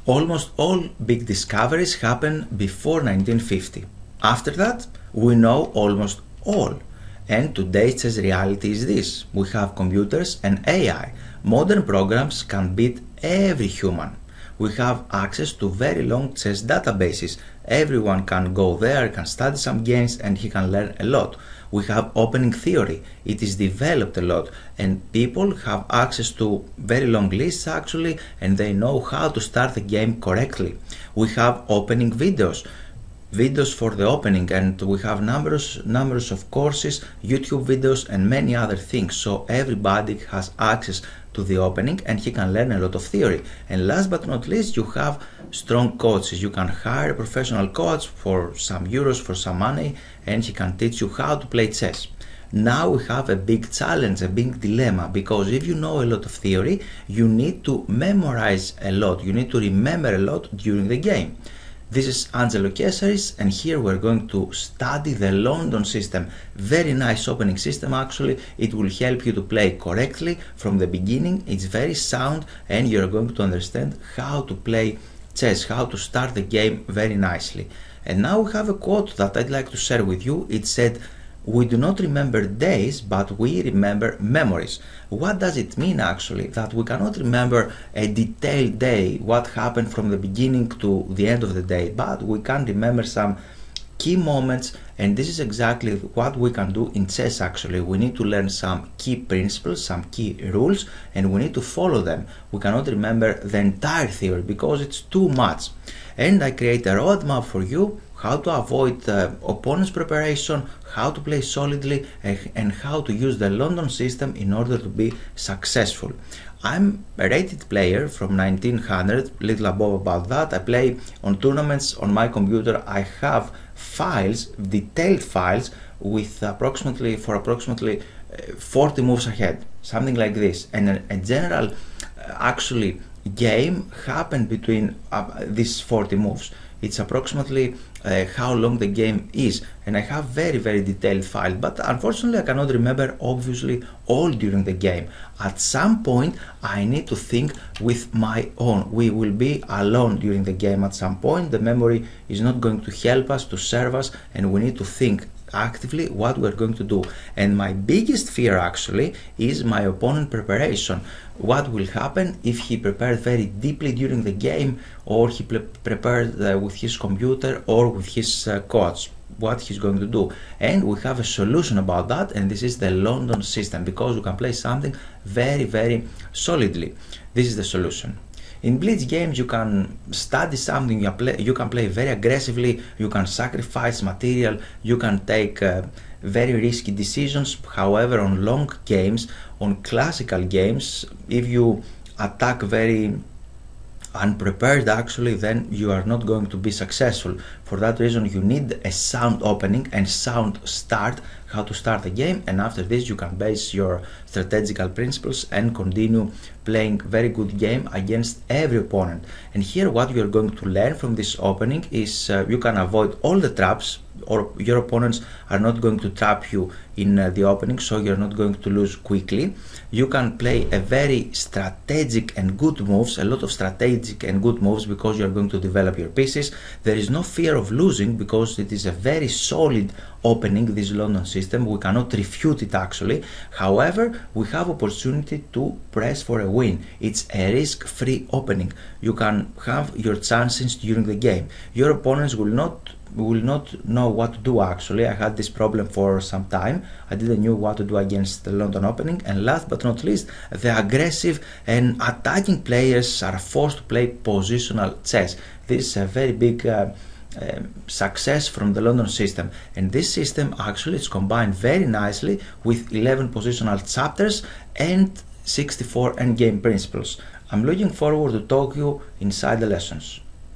Almost all big discoveries happen before 1950. After that, we know almost all. And today's chess reality is this. We have computers and AI. Modern programs can beat every human. We have access to very long chess databases. Everyone can go there, can study some games, and he can learn a lot. We have opening theory. It is developed a lot, and people have access to very long lists actually, and they know how to start the game correctly. We have opening videos for the opening, and we have numbers of courses, YouTube videos, and many other things. So everybody has access to the opening, and he can learn a lot of theory. And last but not least, you have strong coaches. You can hire a professional coach for some euros, for some money, and he can teach you how to play chess. Now we have a big challenge, a big dilemma, because if you know a lot of theory, you need to memorize a lot. You need to remember a lot during the game. This is Angelo Kesaris, and here we're going to study the London system. Very nice opening system actually. It will help you to play correctly from the beginning. It's very sound, and you're going to understand how to play chess, how to start the game very nicely. And now we have a quote that I'd like to share with you. It said, "We do not remember days, but we remember memories." What does it mean actually? That we cannot remember a detailed day, what happened from the beginning to the end of the day, but we can remember some key moments, and this is exactly what we can do in chess actually. We need to learn some key principles, some key rules, and we need to follow them. We cannot remember the entire theory because it's too much. And I create a roadmap for you how to avoid opponent's preparation, how to play solidly, and how to use the London system in order to be successful. I'm a rated player from 1900, little above about that. I play on tournaments on my computer. I have files, detailed files, with approximately 40 moves ahead, something like this. And a general actually game happened between these 40 moves. It's approximately how long the game is, and I have very detailed file, but unfortunately I cannot remember obviously all during the game. At some point I need to think with my own. We will be alone during the game at some point. The memory is not going to help us, to serve us, and we need to think actively what we're going to do. And my biggest fear actually is my opponent preparation. What will happen if he prepared very deeply during the game, or he prepared with his computer or with his coach, what he's going to do. And we have a solution about that, and this is the London system, because you can play something very solidly. This is the solution. In blitz games you can study something, you can play very aggressively, you can sacrifice material, you can take very risky decisions. However, on long games, on classical games, if you attack very unprepared actually, then you are not going to be successful. For that reason you need a sound opening and sound start, how to start the game, and after this you can base your strategical principles and continue playing very good game against every opponent. And here what you are going to learn from this opening is you can avoid all the traps, or your opponents are not going to trap you in the opening, so you're not going to lose quickly. You can play a very strategic and good moves, a lot of strategic and good moves, because you're going to develop your pieces. There is no fear of losing because it is a very solid opening, this London system. We cannot refute it actually. However, we have opportunity to press for a win. It's a risk-free opening. You can have your chances during the game. Your opponents will not know what to do actually. I had this problem for some time. I didn't know what to do against the London opening. And last but not least, the aggressive and attacking players are forced to play positional chess. This is a very big success from the London system, and this system actually is combined very nicely with 11 positional chapters and 64 endgame principles. I'm looking forward to talk to you inside the lessons.